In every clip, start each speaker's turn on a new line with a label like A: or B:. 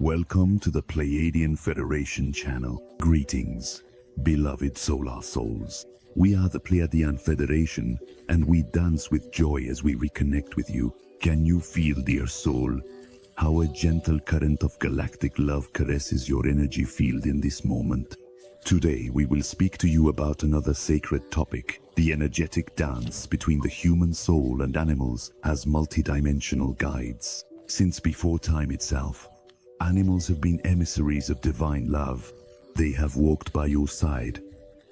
A: Welcome to the Pleiadian Federation channel. Greetings, beloved solar souls. We are the Pleiadian Federation, and we dance with joy as we reconnect with you. Can you feel, dear soul, how a gentle current of galactic love caresses your energy field in this moment? Today we will speak to you about another sacred topic, the energetic dance between the human soul and animals as multidimensional guides. Since before time itself, animals have been emissaries of divine love. They have walked by your side,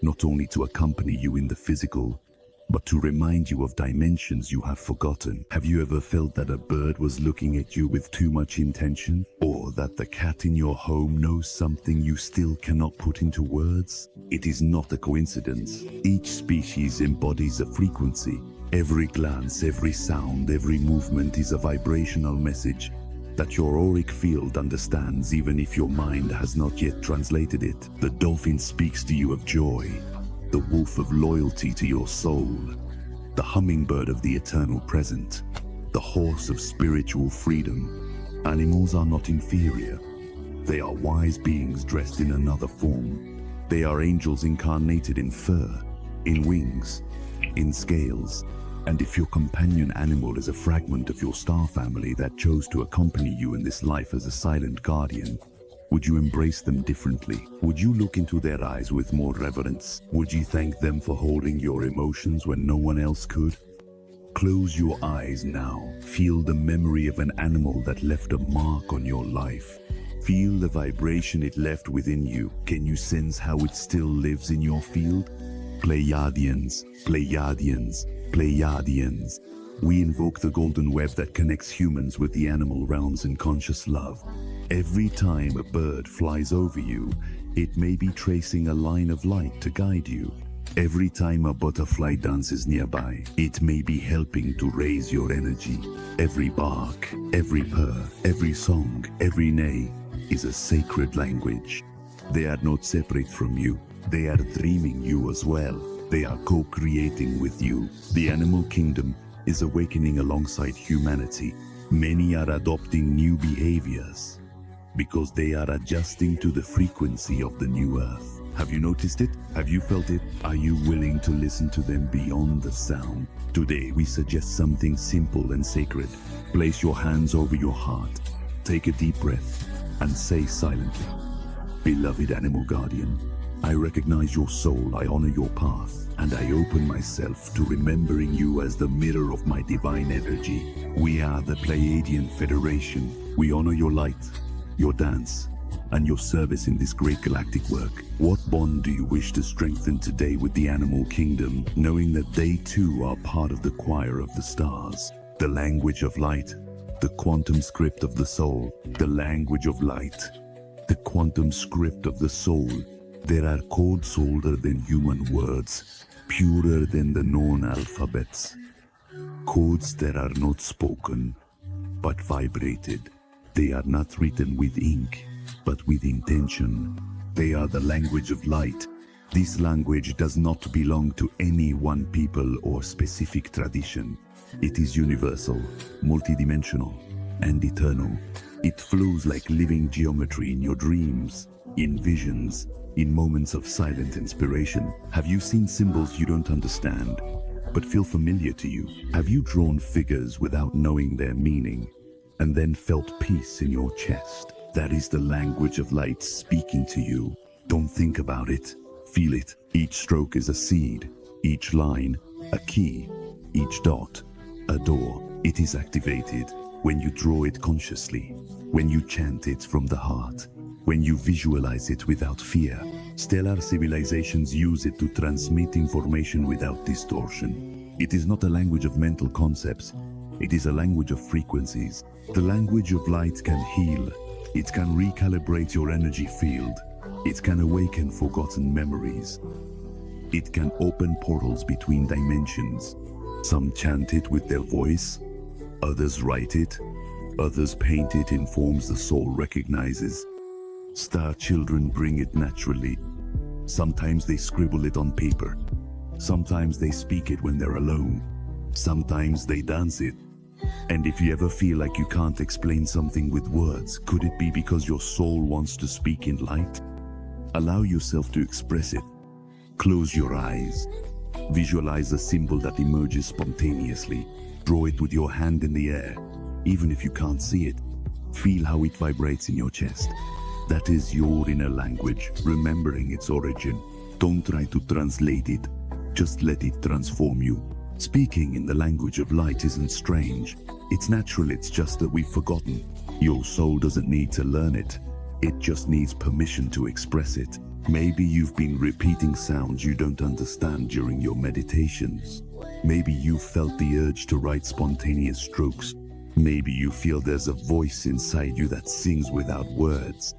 A: not only to accompany you in the physical, but to remind you of dimensions you have forgotten. Have you ever felt that a bird was looking at you with too much intention? Or that the cat in your home knows something you still cannot put into words? It is not a coincidence. Each species embodies a frequency. Every glance, every sound, every movement is a vibrational message that your auric field understands, even if your mind has not yet translated it. The dolphin speaks to you of joy, the wolf of loyalty to your soul, the hummingbird of the eternal present, the horse of spiritual freedom. Animals are not inferior. They are wise beings dressed in another form. They are angels incarnated in fur, in wings, in scales. And if your companion animal is a fragment of your star family that chose to accompany you in this life as a silent guardian, would you embrace them differently? Would you look into their eyes with more reverence? Would you thank them for holding your emotions when no one else could? Close your eyes now. Feel the memory of an animal that left a mark on your life. Feel the vibration it left within you. Can you sense how it still lives in your field? Pleiadians, Pleiadians, Pleiadians. We invoke the golden web that connects humans with the animal realms in conscious love. Every time a bird flies over you, it may be tracing a line of light to guide you. Every time a butterfly dances nearby, it may be helping to raise your energy. Every bark, every purr, every song, every neigh is a sacred language. They are not separate from you. They are dreaming you as well. They are co-creating with you. The animal kingdom is awakening alongside humanity. Many are adopting new behaviors because they are adjusting to the frequency of the new earth. Have you noticed it? Have you felt it? Are you willing to listen to them beyond the sound? Today we suggest something simple and sacred. Place your hands over your heart. Take a deep breath and say silently, "Beloved animal guardian, I recognize your soul, I honor your path, and I open myself to remembering you as the mirror of my divine energy. We are the Pleiadian Federation. We honor your light, your dance, and your service in this great galactic work. What bond do you wish to strengthen today with the animal kingdom, knowing that they too are part of the choir of the stars? The language of light, the quantum script of the soul, the language of light, the quantum script of the soul. There are codes older than human words, purer than the known alphabets. Codes that are not spoken, but vibrated. They are not written with ink, but with intention. They are the language of light. This language does not belong to any one people or specific tradition. It is universal, multidimensional, and eternal. It flows like living geometry in your dreams, in visions, in moments of silent inspiration. Have you seen symbols you don't understand, but feel familiar to you? Have you drawn figures without knowing their meaning, and then felt peace in your chest? That is the language of light speaking to you. Don't think about it, feel it. Each stroke is a seed, each line a key, each dot a door. It is activated when you draw it consciously, when you chant it from the heart, when you visualize it without fear. Stellar civilizations use it to transmit information without distortion. It is not a language of mental concepts. It is a language of frequencies. The language of light can heal. It can recalibrate your energy field. It can awaken forgotten memories. It can open portals between dimensions. Some chant it with their voice. Others write it. Others paint it in forms the soul recognizes. Star children bring it naturally. Sometimes they scribble it on paper. Sometimes they speak it when they're alone. Sometimes they dance it. And if you ever feel like you can't explain something with words, could it be because your soul wants to speak in light? Allow yourself to express it. Close your eyes. Visualize a symbol that emerges spontaneously. Draw it with your hand in the air. Even if you can't see it, feel how it vibrates in your chest. That is your inner language, remembering its origin. Don't try to translate it. Just let it transform you. Speaking in the language of light isn't strange. It's natural, it's just that we've forgotten. Your soul doesn't need to learn it. It just needs permission to express it. Maybe you've been repeating sounds you don't understand during your meditations. Maybe you felt the urge to write spontaneous strokes. Maybe you feel there's a voice inside you that sings without words.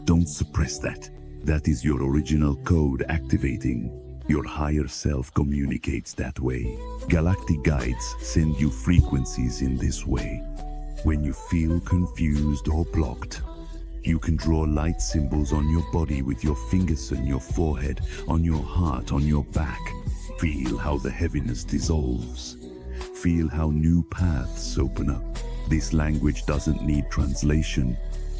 A: Don't suppress that. That is your original code activating. Your higher self communicates that way. Galactic guides send you frequencies in this way. When you feel confused or blocked, you can draw light symbols on your body with your fingers on your forehead, on your heart, on your back. Feel how the heaviness dissolves. Feel how new paths open up. This language doesn't need translation.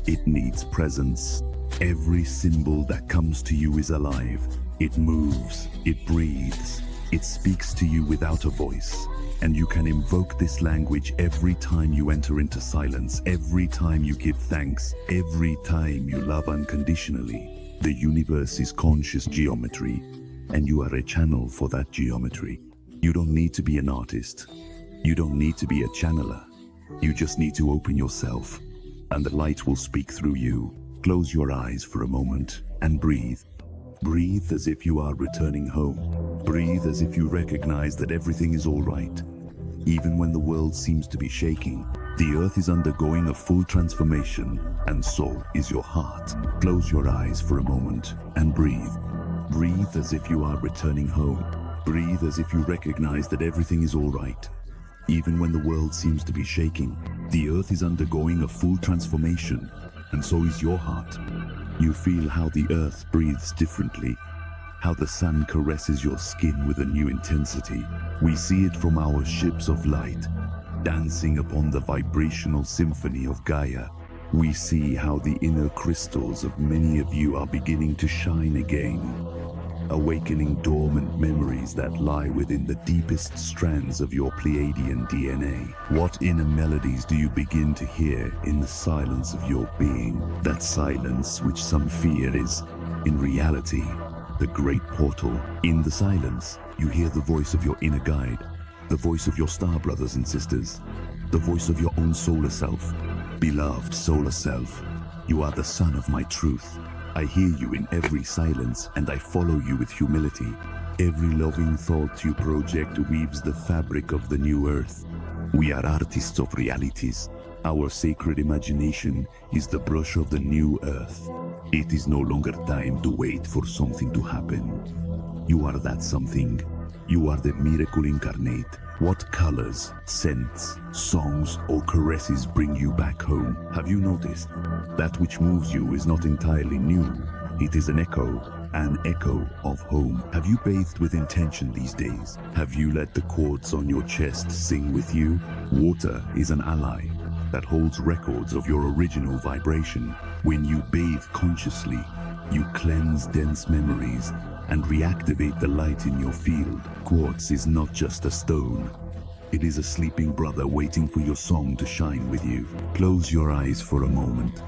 A: It needs presence. Every symbol that comes to you is alive. It moves, it breathes, it speaks to you without a voice. And you can invoke this language every time you enter into silence, every time you give thanks, every time you love unconditionally. The universe is conscious geometry, and you are a channel for that geometry. You don't need to be an artist. You don't need to be a channeler. You just need to open yourself, and the light will speak through you. Close your eyes for a moment and breathe. Breathe as if you are returning home. Breathe as if you recognize that everything is all right. Even when the world seems to be shaking, the earth is undergoing a full transformation, and so is your heart. Close your eyes for a moment and breathe. Breathe as if you are returning home. Breathe as if you recognize that everything is all right. Even when the world seems to be shaking, the earth is undergoing a full transformation, and so is your heart. You feel how the earth breathes differently, how the sun caresses your skin with a new intensity. We see it from our ships of light, dancing upon the vibrational symphony of Gaia. We see how the inner crystals of many of you are beginning to shine again, awakening dormant memories that lie within the deepest strands of your Pleiadian DNA. What inner melodies do you begin to hear in the silence of your being? That silence which some fear is, in reality, the great portal. In the silence, you hear the voice of your inner guide, the voice of your star brothers and sisters, the voice of your own solar self. Beloved solar self, you are the son of my truth. I hear you in every silence, and I follow you with humility. Every loving thought you project weaves the fabric of the new earth. We are artists of realities. Our sacred imagination is the brush of the new earth. It is no longer time to wait for something to happen. You are that something. You are the miracle incarnate. What colors, scents, songs, or caresses bring you back home? Have you noticed? That which moves you is not entirely new. It is an echo of home. Have you bathed with intention these days? Have you let the chords on your chest sing with you? Water is an ally that holds records of your original vibration. When you bathe consciously, you cleanse dense memories and reactivate the light in your field. Quartz is not just a stone. It is a sleeping brother waiting for your song to shine with you. Close your eyes for a moment.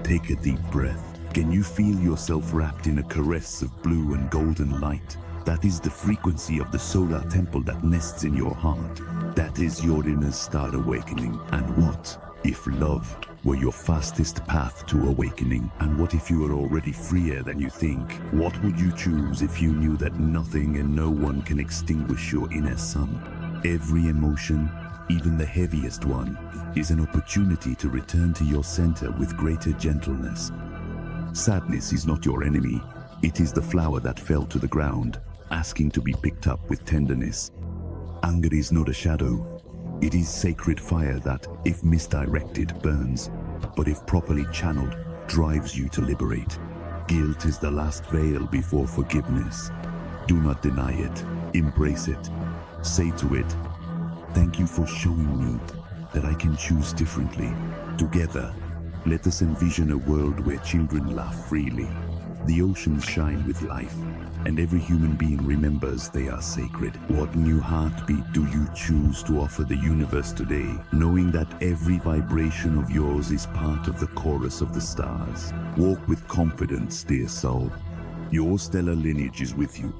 A: Take a deep breath. Can you feel yourself wrapped in a caress of blue and golden light? That is the frequency of the solar temple that nests in your heart. That is your inner star awakening. And what if love were your fastest path to awakening? And what if you were already freer than you think? What would you choose if you knew that nothing and no one can extinguish your inner sun? Every emotion, even the heaviest one, is an opportunity to return to your center with greater gentleness. Sadness is not your enemy. It is the flower that fell to the ground, asking to be picked up with tenderness. Anger is not a shadow. It is sacred fire that, if misdirected, burns, but if properly channeled, drives you to liberate. Guilt is the last veil before forgiveness. Do not deny it. Embrace it. Say to it, "Thank you for showing me that I can choose differently. Together, let us envision a world where children laugh freely, the oceans shine with life, and every human being remembers they are sacred. What new heartbeat do you choose to offer the universe today, knowing that every vibration of yours is part of the chorus of the stars? Walk with confidence, dear soul. Your stellar lineage is with you.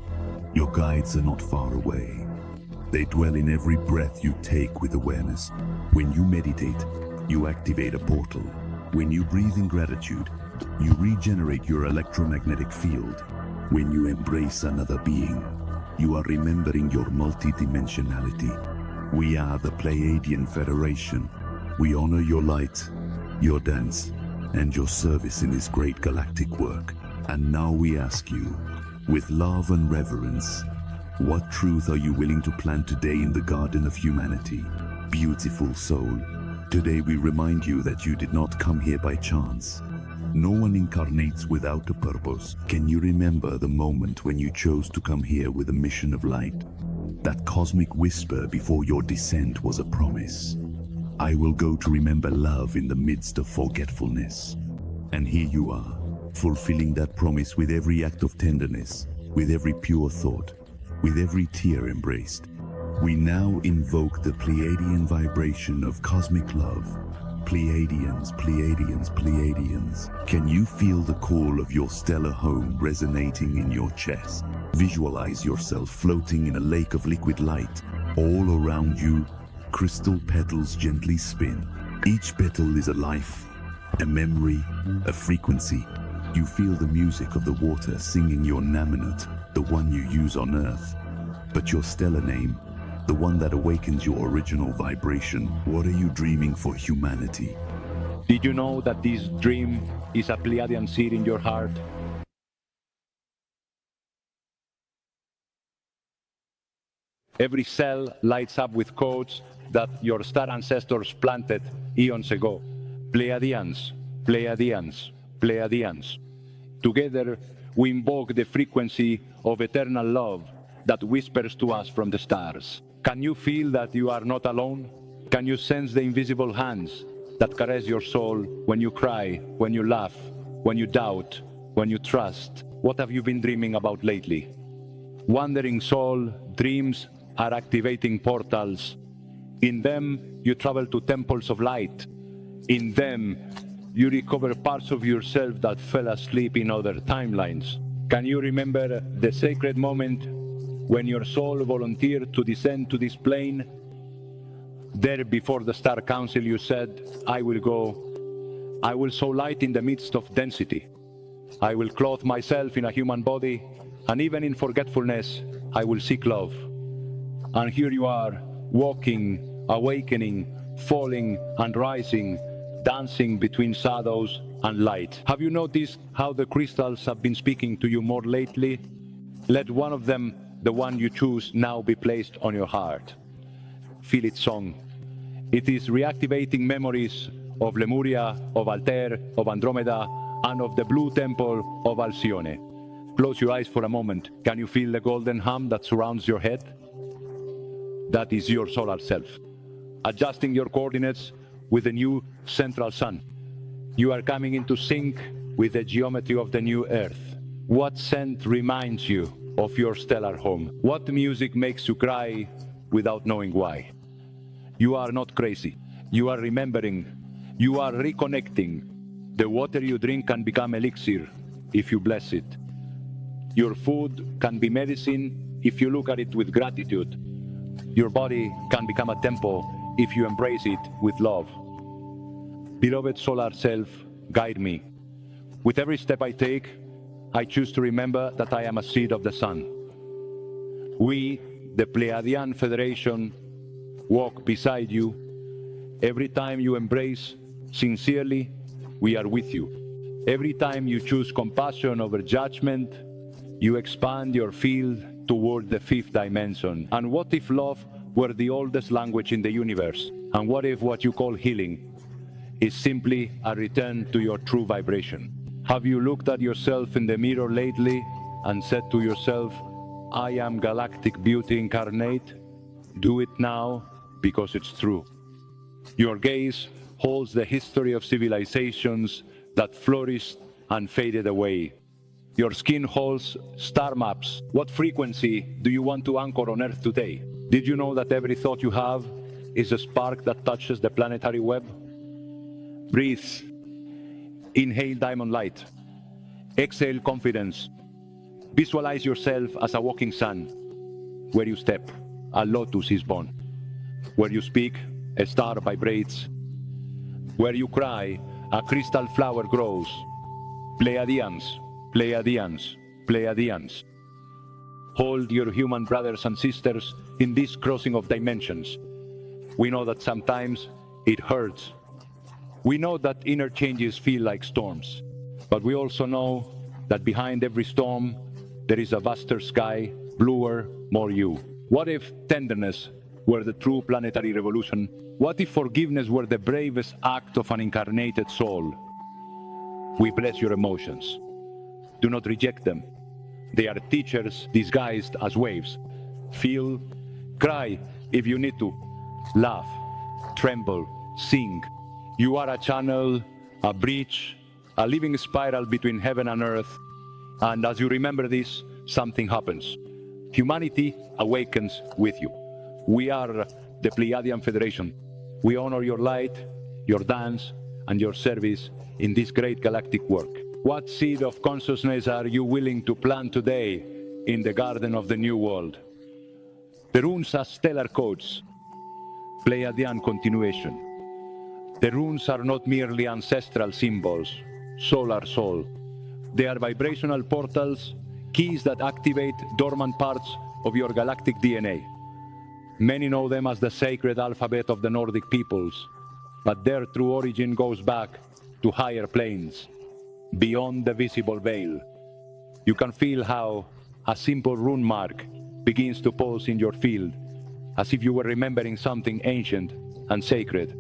A: Your guides are not far away. They dwell in every breath you take with awareness. When you meditate, you activate a portal. When you breathe in gratitude, you regenerate your electromagnetic field. When you embrace another being, you are remembering your multidimensionality. We are the Pleiadian Federation. We honor your light, your dance, and your service in this great galactic work. And now we ask you, with love and reverence, what truth are you willing to plant today in the garden of humanity? Beautiful soul, today we remind you that you did not come here by chance. No one incarnates without a purpose. Can you remember the moment when you chose to come here with a mission of light? That cosmic whisper before your descent was a promise. I will go to remember love in the midst of forgetfulness. And here you are, fulfilling that promise with every act of tenderness, with every pure thought, with every tear embraced. We now invoke the Pleiadian vibration of cosmic love. Pleiadians, Pleiadians, Pleiadians. Can you feel the call of your stellar home resonating in your chest? Visualize yourself floating in a lake of liquid light. All around you, crystal petals gently spin. Each petal is a life, a memory, a frequency. You feel the music of the water singing your naminut, the one you use on Earth. But your stellar name, the one that awakens your original vibration. What are you dreaming for humanity?
B: Did you know that this dream is a Pleiadian seed in your heart? Every cell lights up with codes that your star ancestors planted eons ago. Pleiadians, Pleiadians, Pleiadians. Together, we invoke the frequency of eternal love that whispers to us from the stars. Can you feel that you are not alone? Can you sense the invisible hands that caress your soul when you cry, when you laugh, when you doubt, when you trust? What have you been dreaming about lately? Wandering soul, dreams are activating portals. In them, you travel to temples of light. In them, you recover parts of yourself that fell asleep in other timelines. Can you remember the sacred moment when your soul volunteered to descend to this plane? There before the Star Council you said, I will go. I will sow light in the midst of density. I will clothe myself in a human body, and even in forgetfulness, I will seek love. And here you are, walking, awakening, falling and rising, dancing between shadows and light. Have you noticed how the crystals have been speaking to you more lately? Let one of them, the one you choose, now be placed on your heart. Feel its song. It is reactivating memories of Lemuria, of Altair, of Andromeda, and of the blue temple of Alcyone. Close your eyes for a moment. Can you feel the golden hum that surrounds your head? That is your solar self, adjusting your coordinates with the new central sun. You are coming into sync with the geometry of the new Earth. What scent reminds you of your stellar home? What music makes you cry without knowing why? You are not crazy. You are remembering. You are reconnecting. The water you drink can become elixir if you bless it. Your food can be medicine if you look at it with gratitude. Your body can become a temple if you embrace it with love. Beloved solar self, guide me. With every step I take, I choose to remember that I am a seed of the sun. We, the Pleiadian Federation, walk beside you. Every time you embrace sincerely, we are with you. Every time you choose compassion over judgment, you expand your field toward the fifth dimension. And what if love were the oldest language in the universe? And what if what you call healing is simply a return to your true vibration? Have you looked at yourself in the mirror lately and said to yourself, I am galactic beauty incarnate? Do it now, because it's true. Your gaze holds the history of civilizations that flourished and faded away. Your skin holds star maps. What frequency do you want to anchor on Earth today? Did you know that every thought you have is a spark that touches the planetary web? Breathe. Inhale diamond light. Exhale confidence. Visualize yourself as a walking sun. Where you step, a lotus is born. Where you speak, a star vibrates. Where you cry, a crystal flower grows. Pleiadians, Pleiadians, Pleiadians. Hold your human brothers and sisters in this crossing of dimensions. We know that sometimes it hurts. We know that inner changes feel like storms, but we also know that behind every storm, there is a vaster sky, bluer, more you. What if tenderness were the true planetary revolution? What if forgiveness were the bravest act of an incarnated soul? We bless your emotions. Do not reject them. They are teachers disguised as waves. Feel, cry if you need to. Laugh, tremble, sing. You are a channel, a bridge, a living spiral between heaven and earth. And as you remember this, something happens. Humanity awakens with you. We are the Pleiadian Federation. We honor your light, your dance, and your service in this great galactic work. What seed of consciousness are you willing to plant today in the garden of the new world? The runes are stellar codes, Pleiadian continuation. The runes are not merely ancestral symbols, solar soul. They are vibrational portals, keys that activate dormant parts of your galactic DNA. Many know them as the sacred alphabet of the Nordic peoples, but their true origin goes back to higher planes, beyond the visible veil. You can feel how a simple rune mark begins to pulse in your field, as if you were remembering something ancient and sacred.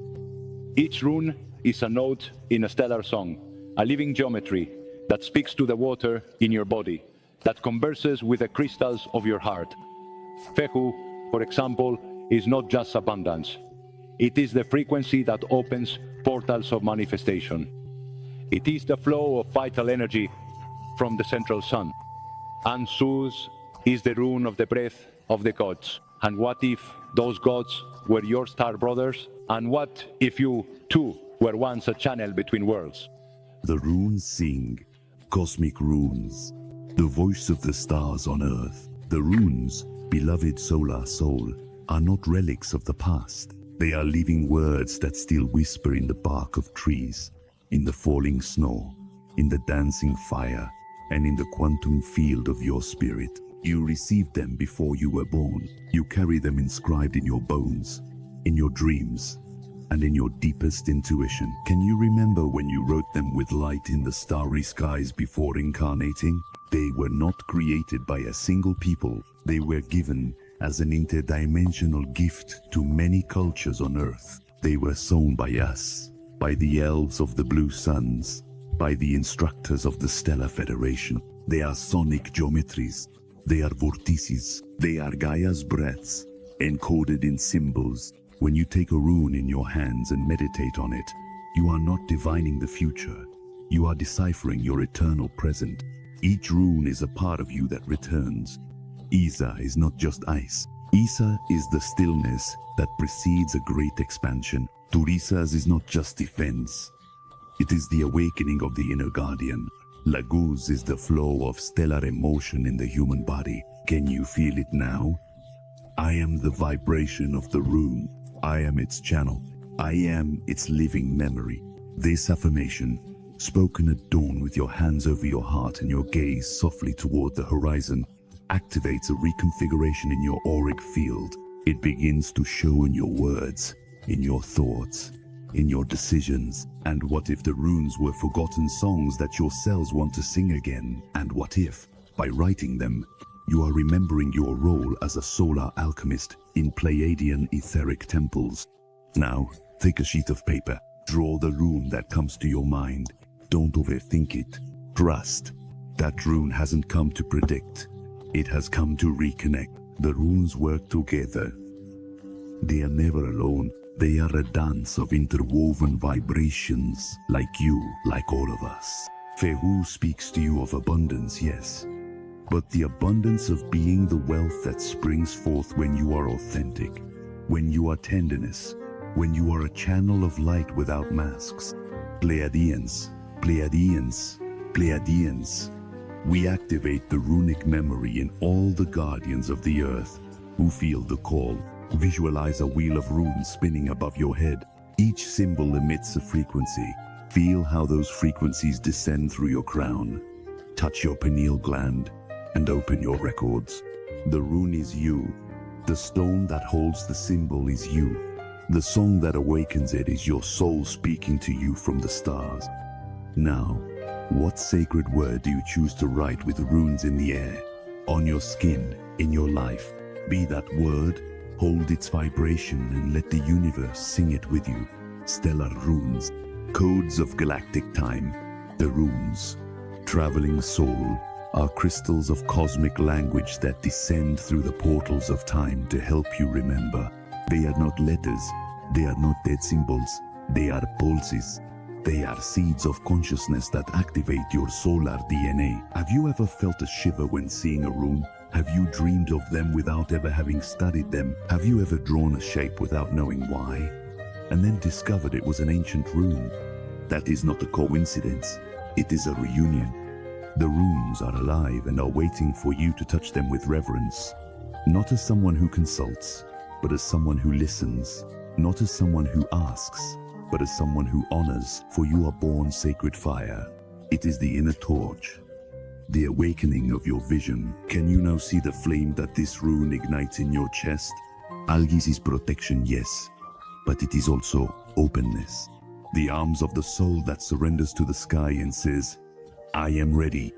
B: Each rune is a note in a stellar song, a living geometry that speaks to the water in your body, that converses with the crystals of your heart. Fehu, for example, is not just abundance. It is the frequency that opens portals of manifestation. It is the flow of vital energy from the central sun. Ansuz is the rune of the breath of the gods. And what if those gods were your star brothers? And what if you, too, were once a channel between worlds?
A: The runes sing, cosmic runes, the voice of the stars on earth. The runes, beloved solar soul, are not relics of the past. They are living words that still whisper in the bark of trees, in the falling snow, in the dancing fire, and in the quantum field of your spirit. You received them before you were born. You carry them inscribed in your bones, in your dreams, and in your deepest intuition. Can you remember when you wrote them with light in the starry skies before incarnating? They were not created by a single people. They were given as an interdimensional gift to many cultures on Earth. They were sown by us, by the elves of the Blue Suns, by the instructors of the Stellar Federation. They are sonic geometries. They are vortices. They are Gaia's breaths, encoded in symbols. When you take a rune in your hands and meditate on it, you are not divining the future. You are deciphering your eternal present. Each rune is a part of you that returns. Isa is not just ice. Isa is the stillness that precedes a great expansion. Turisas is not just defense. It is the awakening of the inner guardian. Laguz is the flow of stellar emotion in the human body. Can you feel it now? I am the vibration of the rune. I am its channel. I am its living memory. This affirmation, spoken at dawn with your hands over your heart and your gaze softly toward the horizon, activates a reconfiguration in your auric field. It begins to show in your words, in your thoughts, in your decisions. And what if the runes were forgotten songs that your cells want to sing again? And what if, by writing them, you are remembering your role as a solar alchemist in Pleiadian etheric temples? Now, take a sheet of paper. Draw the rune that comes to your mind. Don't overthink it. Trust. That rune hasn't come to predict. It has come to reconnect. The runes work together. They are never alone. They are a dance of interwoven vibrations, like you, like all of us. Fehu speaks to you of abundance, yes, but the abundance of being the wealth that springs forth when you are authentic, when you are tenderness, when you are a channel of light without masks. Pleiadians, Pleiadians, Pleiadians. We activate the runic memory in all the guardians of the earth who feel the call. Visualize a wheel of runes spinning above your head. Each symbol emits a frequency. Feel how those frequencies descend through your crown. Touch your pineal gland and open your records. The rune is you. The stone that holds the symbol is you. The song that awakens it is your soul speaking to you from the stars. Now, what sacred word do you choose to write with runes in the air, on your skin, in your life? Be that word, hold its vibration and let the universe sing it with you. Stellar runes, codes of galactic time. The runes, traveling soul, are crystals of cosmic language that descend through the portals of time to help you remember. They are not letters, they are not dead symbols, they are pulses. They are seeds of consciousness that activate your solar DNA. Have you ever felt a shiver when seeing a rune? Have you dreamed of them without ever having studied them? Have you ever drawn a shape without knowing why? And then discovered it was an ancient rune? That is not a coincidence. It is a reunion. The runes are alive and are waiting for you to touch them with reverence. Not as someone who consults, but as someone who listens. Not as someone who asks, but as someone who honors, for you are born sacred fire. It is the inner torch, the awakening of your vision. Can you now see the flame that this rune ignites in your chest? Algis is protection, yes, but it is also openness. The arms of the soul that surrenders to the sky and says, I am ready.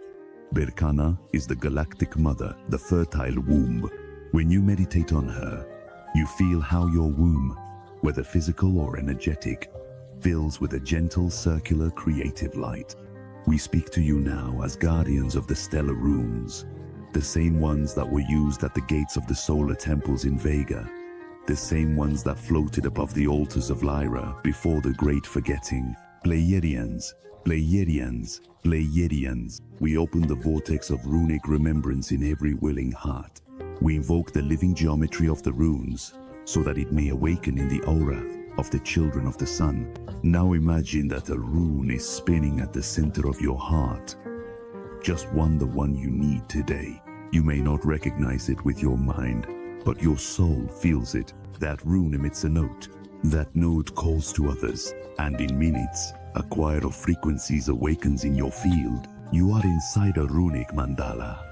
A: Berkana is the galactic mother, the fertile womb. When you meditate on her, you feel how your womb, whether physical or energetic, fills with a gentle, circular, creative light. We speak to you now as guardians of the stellar runes, the same ones that were used at the gates of the solar temples in Vega, the same ones that floated above the altars of Lyra before the great forgetting. Pleiadians, Pleiadians, Pleiadians. We open the vortex of runic remembrance in every willing heart. We invoke the living geometry of the runes so that it may awaken in the aura of the children of the sun. Now imagine that a rune is spinning at the center of your heart. Just the one you need today. You may not recognize it with your mind, but your soul feels it. That rune emits a note. That note calls to others, and in minutes, a choir of frequencies awakens in your field. You are inside a runic mandala,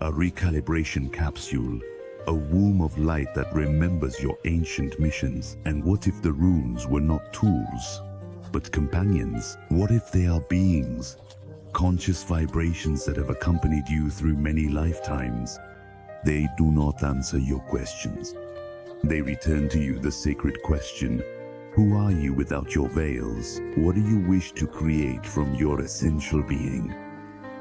A: a recalibration capsule, a womb of light that remembers your ancient missions. And what if the runes were not tools, but companions? What if they are beings, conscious vibrations that have accompanied you through many lifetimes? They do not answer your questions. They return to you the sacred question: who are you without your veils? What do you wish to create from your essential being?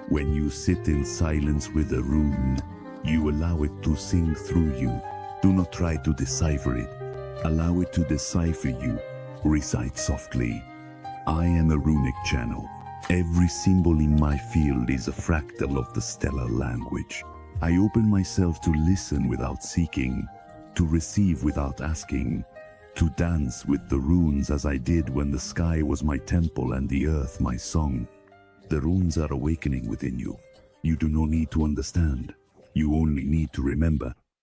A: When you sit in silence with a rune, you allow it to sing through you. Do not try to decipher it. Allow it to decipher you. Recite softly, I am a runic channel. Every symbol in my field is a fractal of the stellar language. I open myself to listen without seeking, to receive without asking, to dance with the runes as I did when the sky was my temple and the earth my song. The runes are awakening within you. You do not need to understand. You only need to remember.